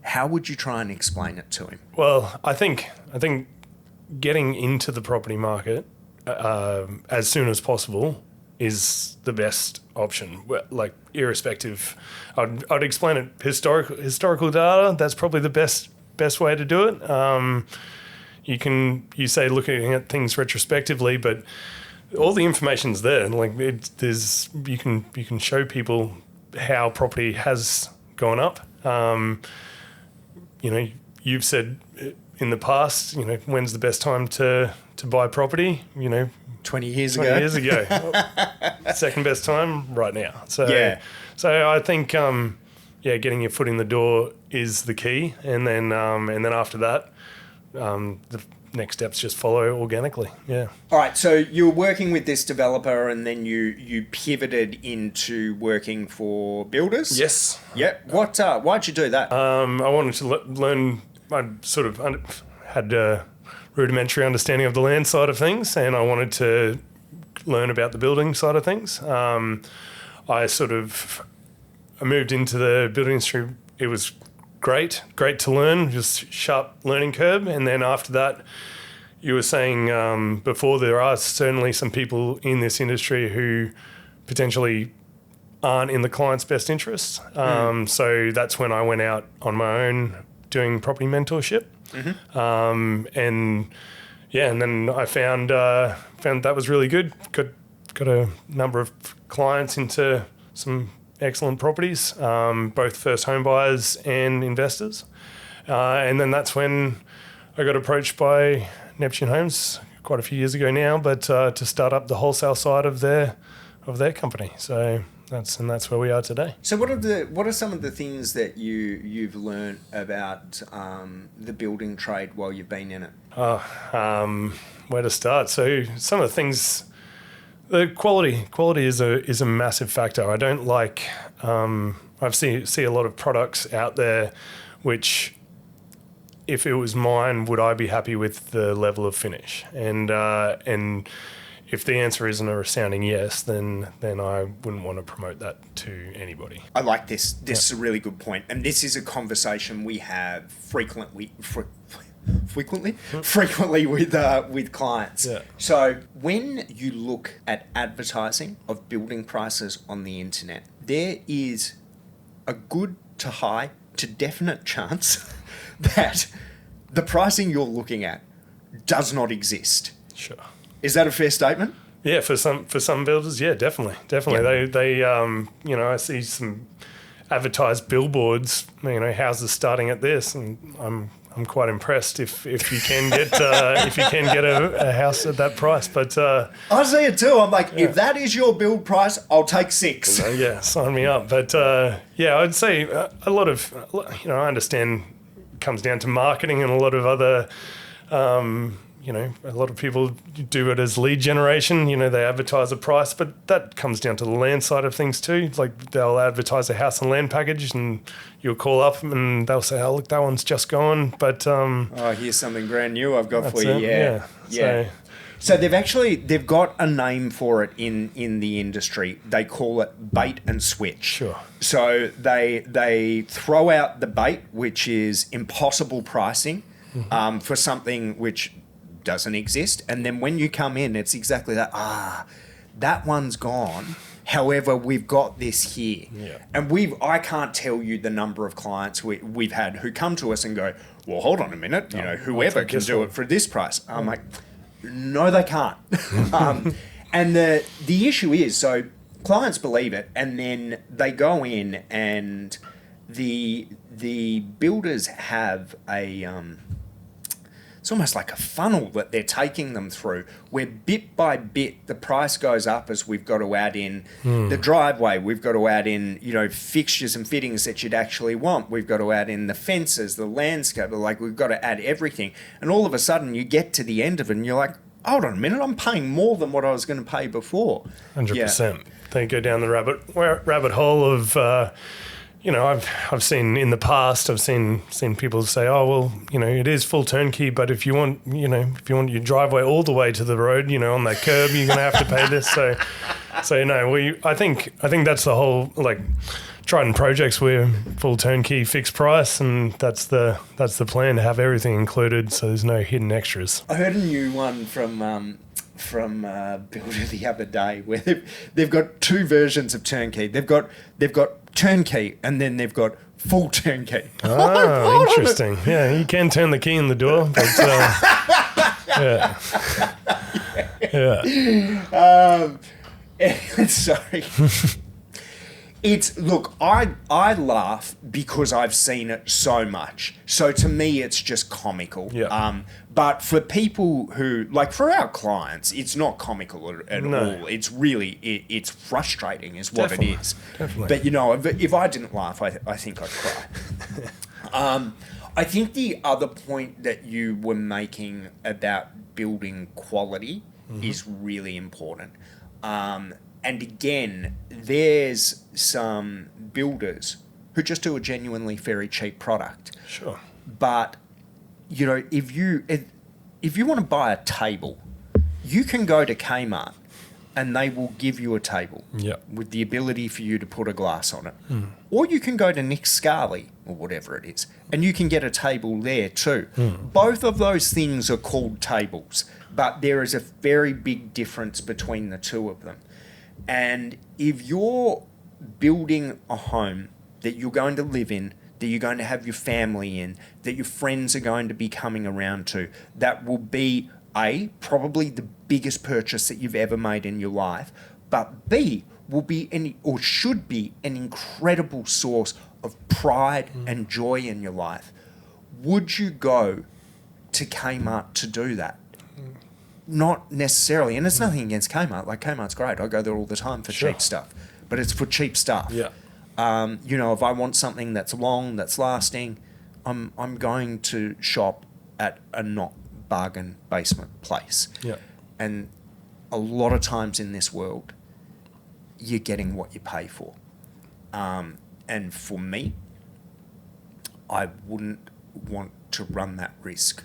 how would you try and explain it to him? Well, I think getting into the property market as soon as possible is the best option. Like say I'd explain it historical data. That's probably the best way to do it. You say looking at things retrospectively, but all the information's there. Like you can show people how property has gone up. You've said in the past, when's the best time to buy property? 20 years 20 ago. years ago. Second best time right now. So I think getting your foot in the door is the key, and then after that, the next steps just follow organically. Yeah. All right. So you were working with this developer, and then you pivoted into working for builders. Yes. Yeah. Why'd you do that? I wanted to learn. I sort of had a rudimentary understanding of the land side of things, and I wanted to learn about the building side of things. I moved into the building industry. It was great to learn, just sharp learning curve. And then after that, you were saying before, there are certainly some people in this industry who potentially aren't in the client's best interests. So that's when I went out on my own doing property mentorship. And then I found that was really good. Got a number of clients into some excellent properties, both first home buyers and investors. And then that's when I got approached by Neptune Homes quite a few years ago now, but to start up the wholesale side of their company. So that's where we are today. So what are some of the things that you've learned about the building trade while you've been in it? Where to start? So some of the things, the quality is a massive factor. I don't like. I've see a lot of products out there, which, if it was mine, would I be happy with the level of finish? And if the answer isn't a resounding yes, then I wouldn't want to promote that to anybody. I like this. This is a really good point, and this is a conversation we have frequently with clients. Yeah. So when you look at advertising of building prices on the internet, there is a good to high to definite chance that the pricing you're looking at does not exist. Sure. Is that a fair statement? Yeah, for some builders, yeah, definitely. Yep. They I see some advertised billboards, houses starting at this, and I'm quite impressed if you can get a house at that price. But I see it too. I'm like, if that is your build price, I'll take 6. Yeah, sign me up. But I'd say a lot of I understand it comes down to marketing and a lot of other. A lot of people do it as lead generation. They advertise a price, but that comes down to the land side of things too. Like, they'll advertise a house and land package, and you'll call up and they'll say, "Oh, look, that one's just gone." But here's something brand new I've got for you. it. Yeah. So they've got a name for it in the industry. They call it bait and switch. Sure. So they throw out the bait, which is impossible pricing, for something which doesn't exist, and then when you come in, it's exactly that. That one's gone. However, we've got this here, and I can't tell you the number of clients we've had who come to us and go, "Well, hold on a minute, whoever can do it for this price." I'm like, no, they can't. And the issue is, so clients believe it, and then they go in, and the builders have a it's almost like a funnel that they're taking them through, where bit by bit the price goes up as we've got to add in the driveway, we've got to add in, fixtures and fittings that you'd actually want, we've got to add in the fences, the landscape, like we've got to add everything. And all of a sudden you get to the end of it and you're like, hold on a minute, I'm paying more than what I was going to pay before. 100%. They go down the rabbit hole of... I've seen in the past, I've seen people say, "Oh, well, it is full turnkey, but if you want your driveway all the way to the road, on that curb, you're going to have to pay this." So no, I think that's the whole, like, Triton Projects, we're full turnkey, fixed price, and that's the plan, to have everything included, so there's no hidden extras. I heard a new one from Builder the other day, where they've got 2 versions of turnkey. They've got turnkey, and then they've got full turnkey. Oh, interesting. Yeah, you can turn the key in the door, but sorry. I laugh because I've seen it so much. So to me, it's just comical. Yeah. But for people who, like, for our clients, it's not comical at all. It's really, it's frustrating is what it is. Definitely. But, if I didn't laugh, I think I'd cry. I think the other point that you were making about building quality is really important. And again, there's some builders who just do a genuinely very cheap product. Sure. But, if you want to buy a table, you can go to Kmart and they will give you a table with the ability for you to put a glass on it. Or you can go to Nick Scarley or whatever it is, and you can get a table there too. Both of those things are called tables, but there is a very big difference between the two of them. And if you're building a home that you're going to live in, that you're going to have your family in, that your friends are going to be coming around to, that will be probably the biggest purchase that you've ever made in your life, but B, will be should be an incredible source of pride and joy in your life. Would you go to Kmart to do that? Not necessarily, and it's nothing against Kmart. Like, Kmart's great. I go there all the time for cheap stuff. but it's for cheap stuff. Yeah. You know, if I want something that's long, that's lasting, I'm going to shop at a not bargain basement place. Yeah. And a lot of times in this world, you're getting what you pay for. And for me, I wouldn't want to run that risk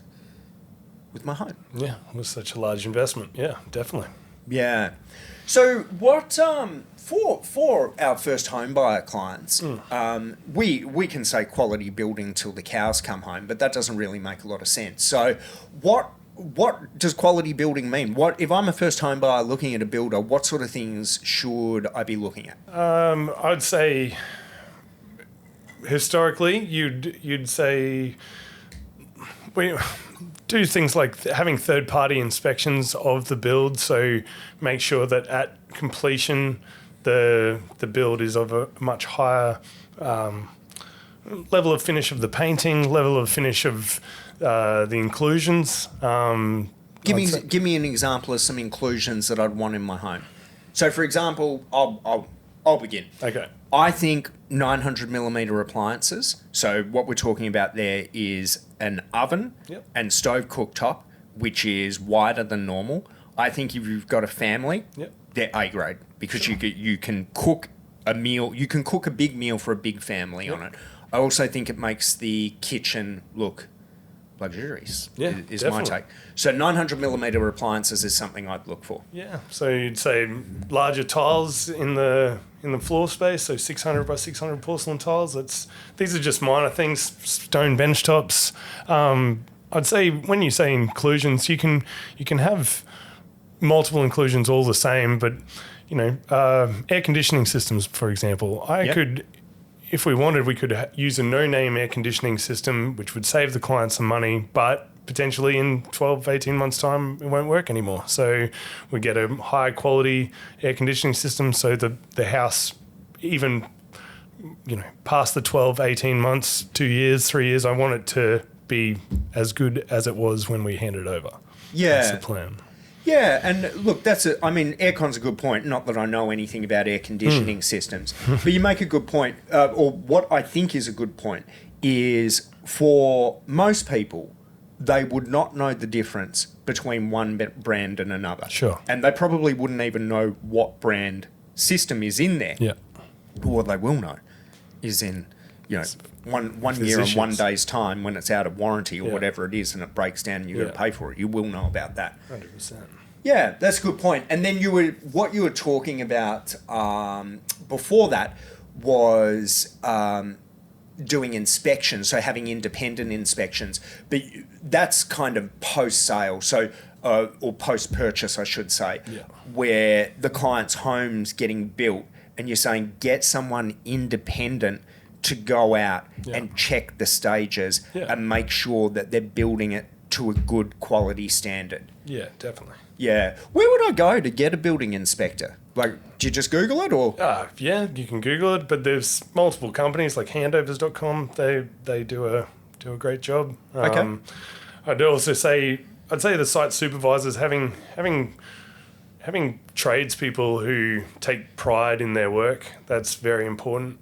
with my home. Yeah, it was such a large investment. Yeah, definitely. Yeah. So what for our first home buyer clients, we can say quality building till the cows come home, but that doesn't really make a lot of sense. So what does quality building mean? What if I'm a first home buyer looking at a builder? What sort of things should I be looking at? I'd say historically, you'd say we do things like having third-party inspections of the build, so make sure that at completion the build is of a much higher level of finish of the painting, level of finish of the inclusions. Give me an example of some inclusions that I'd want in my home. So, for example, I'll begin. Okay. I think 900 millimeter appliances. So what we're talking about there is an oven and stove cooktop, which is wider than normal. I think if you've got a family, they're A grade because you can cook a meal. You can cook a big meal for a big family on it. I also think it makes the kitchen look luxurious. Yeah, is definitely. my take. So 900 millimeter appliences is something I'd look for. Yeah. So you'd say larger tiles in the floor space, so 600 by 600 porcelain tiles. These are just minor things. Stone bench tops. I'd say when you say inclusions, you can have multiple inclusions all the same, but you know, air conditioning systems, for example, could. If we wanted, we could use a no-name air conditioning system, which would save the client some money, but potentially in 12, 18 months' time, it won't work anymore. So we get a high-quality air conditioning system so the house, even past the 12, 18 months, 2 years, 3 years, I want it to be as good as it was when we handed over. Yeah. That's the plan. Yeah, and look, aircon's a good point. Not that I know anything about air conditioning systems, but you make a good point, or what I think is a good point, is for most people, they would not know the difference between one brand and another. Sure. And they probably wouldn't even know what brand system is in there. Yeah. What they will know is in, one year and 1 day's time when it's out of warranty or whatever it is and it breaks down and you've got to pay for it. You will know about that. 100%. Yeah, that's a good point. And then what you were talking about before that was doing inspections, so having independent inspections. But that's kind of post-sale, so or post-purchase, I should say, where the client's home's getting built and you're saying get someone independent to go out and check the stages and make sure that they're building it to a good quality standard. Yeah, definitely. Yeah. Where would I go to get a building inspector? Like, do you just Google it or? Yeah, you can Google it, but there's multiple companies like handovers.com. They do a great job. Okay. I'd say the site supervisors having tradespeople who take pride in their work, that's very important.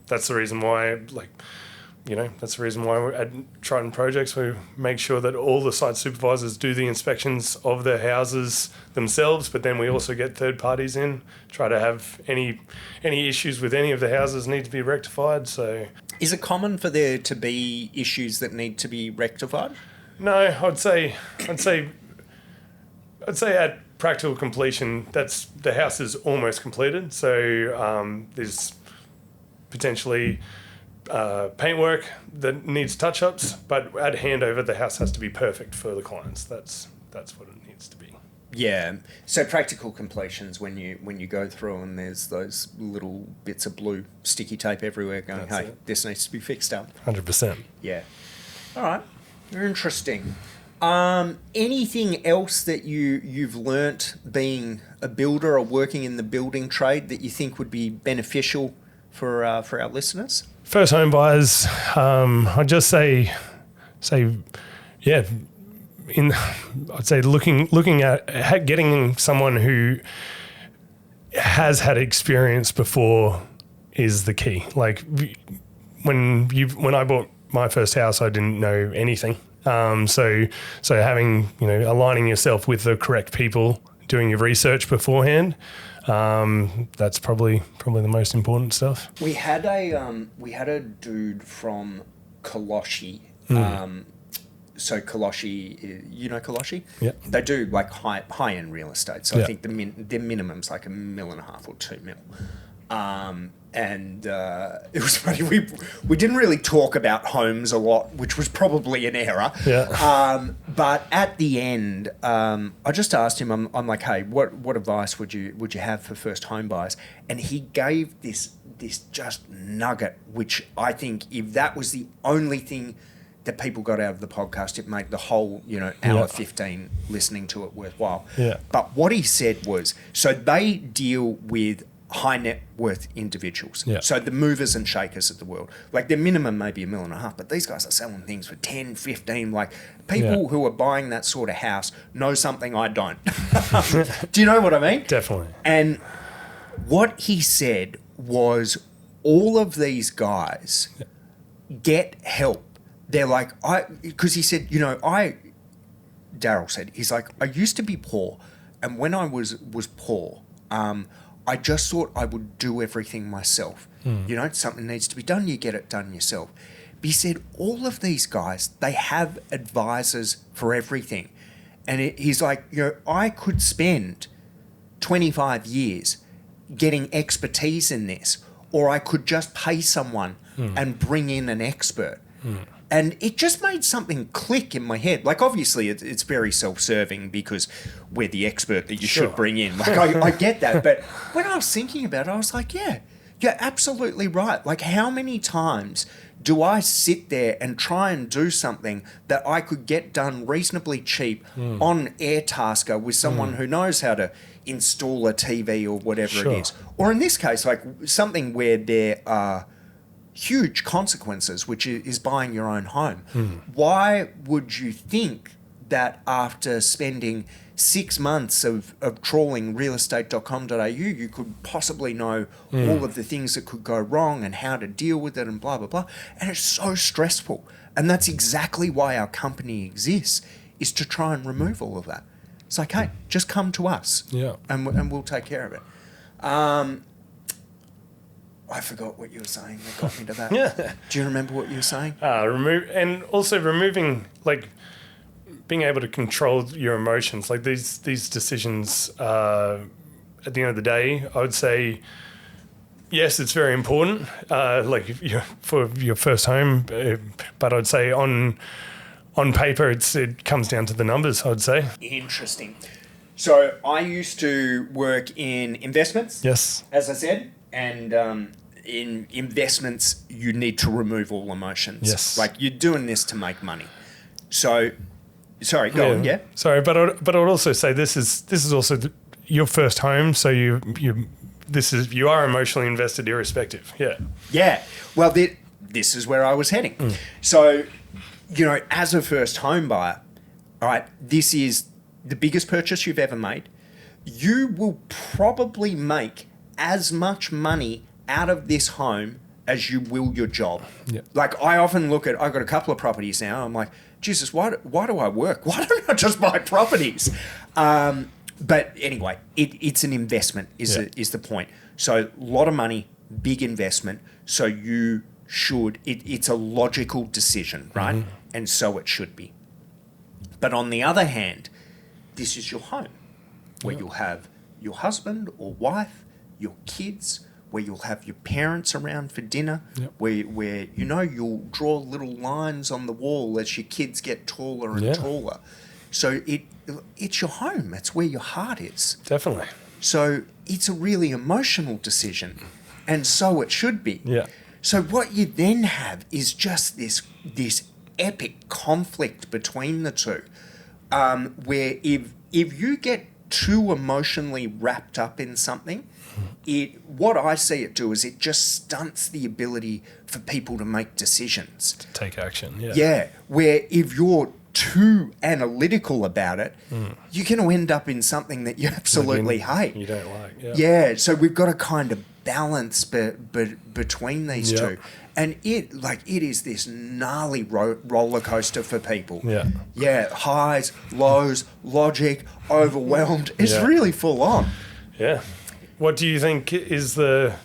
That's the reason why, that's the reason why we're at Triton Projects. We make sure that all the site supervisors do the inspections of their houses themselves, but then we also get third parties in, try to have any issues with any of the houses need to be rectified. So, is it common for there to be issues that need to be rectified? No, I'd say at practical completion, the house is almost completed. So there's potentially paintwork that needs touch-ups, but at handover, the house has to be perfect for the clients. That's what it needs to be. Yeah. So practical completions when you go through and there's those little bits of blue sticky tape everywhere going, hey, this needs to be fixed up. 100%. Yeah. All right. Interesting. Anything else that you've learnt being a builder or working in the building trade that you think would be beneficial for our listeners? First home buyers, I'd just say, yeah. I'd say looking at getting someone who has had experience before is the key. Like when I bought my first house, I didn't know anything. So having, aligning yourself with the correct people, doing your research beforehand, that's probably the most important stuff. We had a dude from Koloshi. So Koloshi, you know Koloshi? Yeah. They do like high end real estate. So Yeah. I think their minimum's like $1.5 million or $2 million. And it was funny. We didn't really talk about homes a lot, which was probably an error. Yeah. But at the end, I just asked him. I'm like, hey, what advice would you have for first home buyers? And he gave this just nugget, which I think if that was the only thing that people got out of the podcast, it made the whole hour 15 listening to it worthwhile. Yeah. But what he said was, so they deal with high net worth individuals. Yeah. So the movers and shakers of the world, like their minimum may be $1.5 million, but these guys are selling things for 10, 15. Like people who are buying that sort of house know something I don't. Do you know what I mean? Definitely. And what he said was all of these guys get help. They're like, because he said, Daryl said, he's like, I used to be poor. And when I was poor, I just thought I would do everything myself. Something needs to be done, you get it done yourself. But he said, all of these guys, they have advisors for everything. And he's like, I could spend 25 years getting expertise in this, or I could just pay someone and bring in an expert. And it just made something click in my head. Like, obviously, it's very self-serving because we're the expert that you should bring in. Like, I get that. But when I was thinking about it, I was like, yeah, you're absolutely right. Like, how many times do I sit there and try and do something that I could get done reasonably cheap on Airtasker with someone who knows how to install a TV or whatever it is? Or in this case, like something where there are huge consequences, which is buying your own home. Why would you think that after spending 6 months of trawling realestate.com.au, you could possibly know all of the things that could go wrong and how to deal with it and blah, blah, blah. And it's so stressful. And that's exactly why our company exists, is to try and remove all of that. It's like, hey, just come to us and we'll take care of it. I forgot what you were saying that got me to that. Do you remember what you were saying? Removing, like, being able to control your emotions. Like these decisions, at the end of the day, I would say, yes, it's very important. Like for your first home, but I'd say on paper, it comes down to the numbers, I'd say. Interesting. So I used to work in investments. Yes. As I said. And in investments, you need to remove all emotions. Yes. Like, you're doing this to make money. So, sorry, go on, yeah? Sorry, but I would also say this is also your first home, so you are emotionally invested irrespective. Yeah. Yeah. Well, this is where I was heading. So, as a first home buyer, all right, this is the biggest purchase you've ever made. You will probably make as much money out of this home as you will your job. Yeah. Like, I often look at, I've got a couple of properties now. I'm like, Jesus, why do I work? Why don't I just buy properties? But anyway, it's an investment is the point. So a lot of money, big investment. So you should, it's a logical decision, right? And so it should be. But on the other hand, this is your home where you'll have your husband or wife, your kids, where you'll have your parents around for dinner, where you'll draw little lines on the wall as your kids get taller and taller. So it's your home. It's where your heart is. Definitely. So it's a really emotional decision, and so it should be. Yeah. So what you then have is just this epic conflict between the two, where if you get too emotionally wrapped up in something, what I see it do is it just stunts the ability for people to make decisions. To take action, yeah. Yeah, where if you're too analytical about it, you're going to end up in something that you absolutely hate. You don't like. Yeah. Yeah, so we've got to kind of balance between these two. And it is this gnarly roller coaster for people. Yeah. Yeah, highs, lows, logic, overwhelmed. It's really full on. Yeah. What do you think is the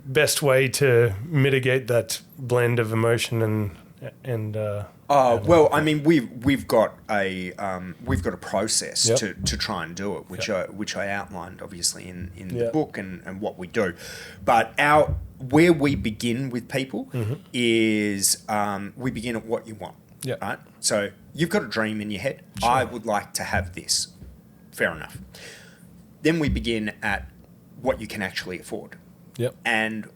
best way to mitigate that blend of emotion and well, I mean, we've got a process to try and do it, which I outlined obviously in the book and what we do. But where we begin with people is we begin at what you want. Yeah. Right. So you've got a dream in your head. Sure. I would like to have this. Fair enough. Then we begin at what you can actually afford. Yep. And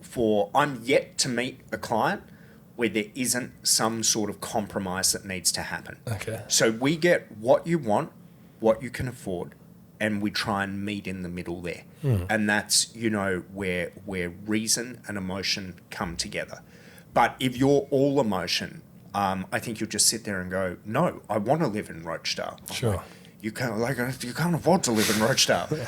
I'm yet to meet a client where there isn't some sort of compromise that needs to happen. Okay. So we get what you want, what you can afford, and we try and meet in the middle there. And that's, where reason and emotion come together. But if you're all emotion, I think you'll just sit there and go, no, I want to live in Rochedale. Sure. You can't afford to live in Rochedale.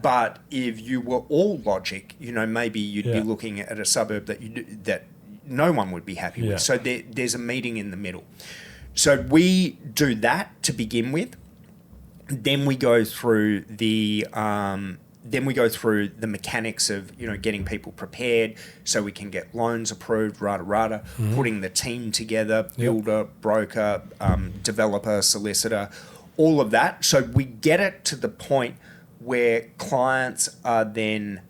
But if you were all logic, maybe you'd be looking at a suburb that no one would be happy with. So there's a meeting in the middle. So we do that to begin with. Then we go through the mechanics of getting people prepared so we can get loans approved, putting the team together, builder, broker, developer, solicitor, all of that. So we get it to the point where clients are then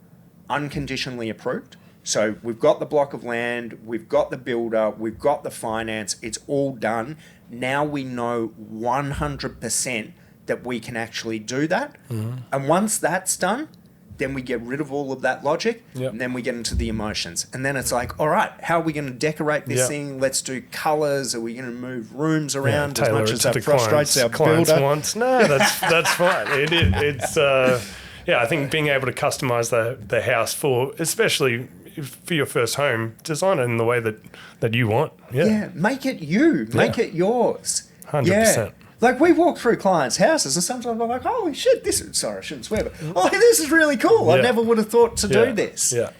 unconditionally approved. So we've got the block of land, we've got the builder, we've got the finance, it's all done. Now we know 100% that we can actually do that. And once that's done, then we get rid of all of that logic, and then we get into the emotions. And then it's like, all right, how are we going to decorate this thing? Let's do colours. Are we going to move rooms around as much as that frustrates our builder? Wants. No, that's fine. It's I think being able to customise the house especially for your first home, design it in the way that you want. Yeah, make it you. Make it yours. 100%. Yeah. Like, we walk through clients' houses and sometimes I'm like, holy shit, sorry, I shouldn't swear, but, this is really cool. I never would have thought to do this. Yeah.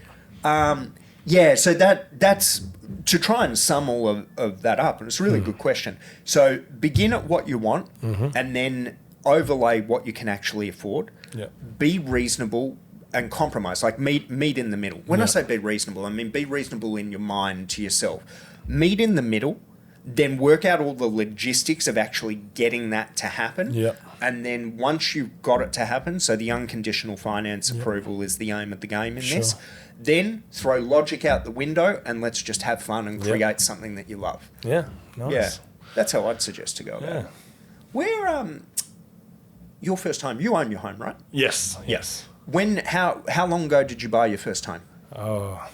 So that's to try and sum all of that up, and it's a really good question. So begin at what you want and then overlay what you can actually afford. Yeah. Be reasonable and compromise, like meet in the middle. When I say be reasonable, I mean be reasonable in your mind to yourself. Meet in the middle. Then work out all the logistics of actually getting that to happen. Yep. And then once you've got it to happen, so the unconditional finance approval is the aim of the game in this, then throw logic out the window and let's just have fun and create something that you love. Yeah, nice. Yeah, that's how I'd suggest to go about it. Where, your first home, you own your home, right? Yes. How long ago did you buy your first home? Oh,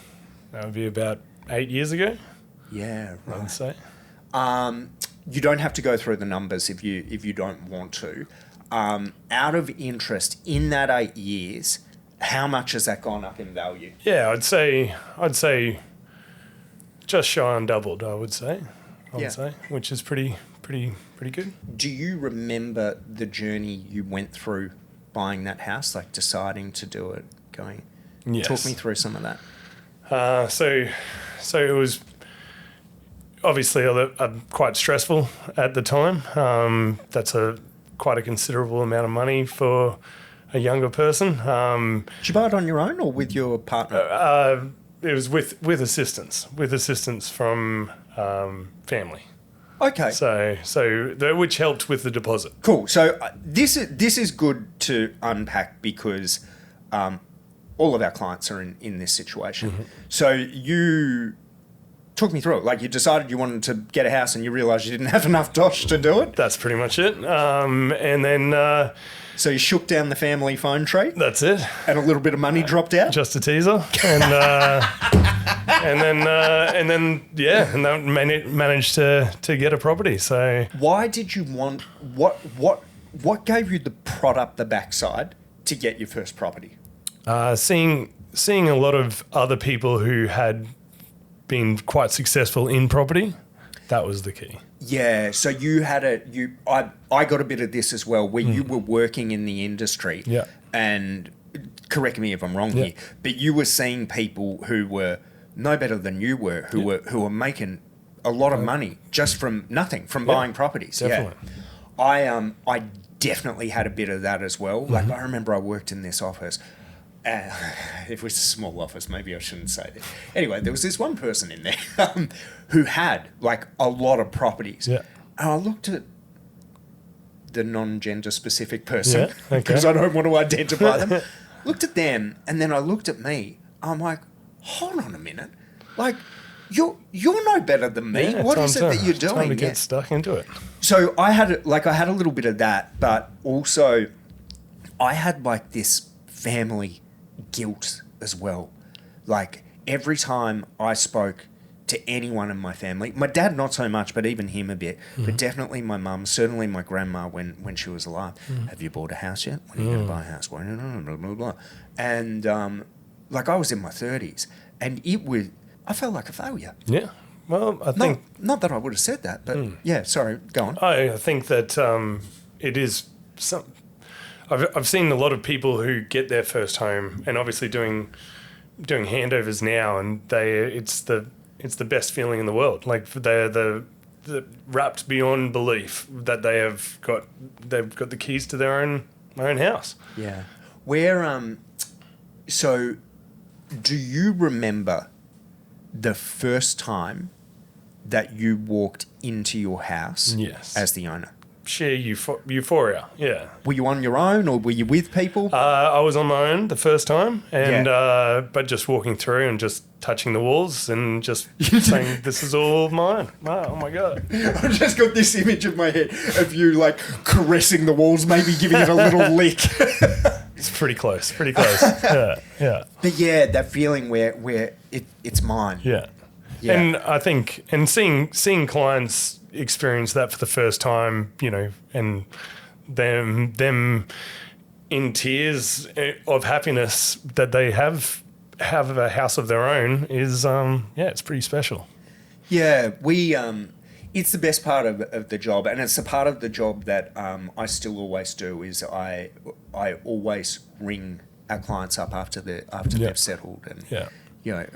that would be about 8 years ago. Yeah, right. I'd say. You don't have to go through the numbers if you don't want to. Out of interest, in that 8 years, how much has that gone up in value? Yeah, I'd say just shy on doubled. I would say, which is pretty good. Do you remember the journey you went through buying that house, like deciding to do it, going? Yes. Talk me through some of that. So it was obviously quite stressful at the time. That's quite a considerable amount of money for a younger person. Did you buy it on your own or with your partner? It was with assistance from family. Okay. So which helped with the deposit. Cool. So this is good to unpack because all of our clients are in this situation. So you talk me through it. Like, you decided you wanted to get a house and you realised you didn't have enough dosh to do it. That's pretty much it. And then... so you shook down the family phone tree? That's it. And a little bit of money dropped out? Just a teaser. And then managed to get a property. So why did you want... What gave you the prod up the backside to get your first property? Seeing a lot of other people who had been quite successful in property, that was the key. Yeah, so you had I got a bit of this as well, where you were working in the industry, Yeah. and correct me if I'm wrong here, but you were seeing people who were no better than you were, who were making a lot of money just from nothing, from buying properties. Definitely. Yeah, I definitely had a bit of that as well. Like I remember I worked in this office. It was a small office, maybe I shouldn't say that. Anyway, there was this one person in there who had like a lot of properties. Yeah. And I looked at the non-gender specific person, Yeah, okay. because I don't want to identify them. Looked at them, and then I looked at me. I'm like, hold on a minute. Like, you're no better than me. Yeah, What is it that you're doing? Time to get stuck into it. So I had a little bit of that, but also I had like this family guilt as well. Like every time I spoke to anyone in my family, my dad not so much, but even him a bit, but definitely my mum, certainly my grandma when she was alive. Have you bought a house yet? When are you going to buy a house? Blah, blah, blah, blah. And like I was in my 30s, and I felt like a failure. Yeah. Well, I think... Not that I would have said that, but yeah, sorry, go on. I think that it is... I've seen a lot of people who get their first home, and obviously doing handovers now, and it's the best feeling in the world. Like they're the wrapped beyond belief that they've got the keys to their own house. Yeah. So do you remember the first time that you walked into your house as the owner? Sheer euphoria, yeah. Were you on your own, or were you with people? I was on my own the first time, and but just walking through and just touching the walls and just saying, "This is all mine." Oh my god! I've just got this image in my head of you like caressing the walls, maybe giving it a little lick. It's pretty close. Yeah. But yeah, that feeling where it's mine. Yeah. Yeah. And I think, and seeing clients experience that for the first time, you know, and them in tears of happiness that they have a house of their own is, it's pretty special. Yeah, it's the best part of the job, and it's the part of the job that I still always do. Is I always ring our clients up after they've settled, and you know,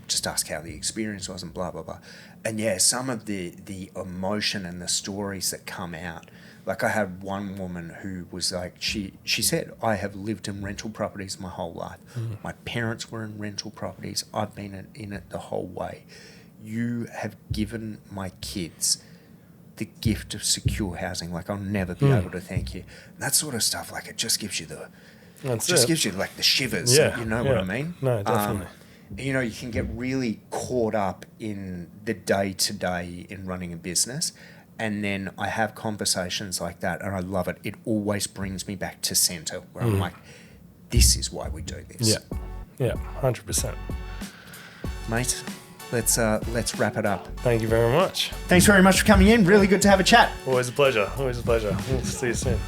just ask how the experience was and blah blah blah. And yeah, some of the emotion and the stories that come out. Like I had one woman who was like, she said, I have lived in rental properties my whole life. My parents were in rental properties. I've been in it the whole way. You have given my kids the gift of secure housing. Like I'll never be able to thank you. And that sort of stuff, like it just gives you gives you like the shivers. Yeah, you know what I mean? No, definitely. You know, you can get really caught up in the day-to-day in running a business. And then I have conversations like that, and I love it. It always brings me back to centre, where I'm like, this is why we do this. Yeah, 100%. Mate, let's wrap it up. Thank you very much. Thanks very much for coming in. Really good to have a chat. Always a pleasure. We'll see you soon.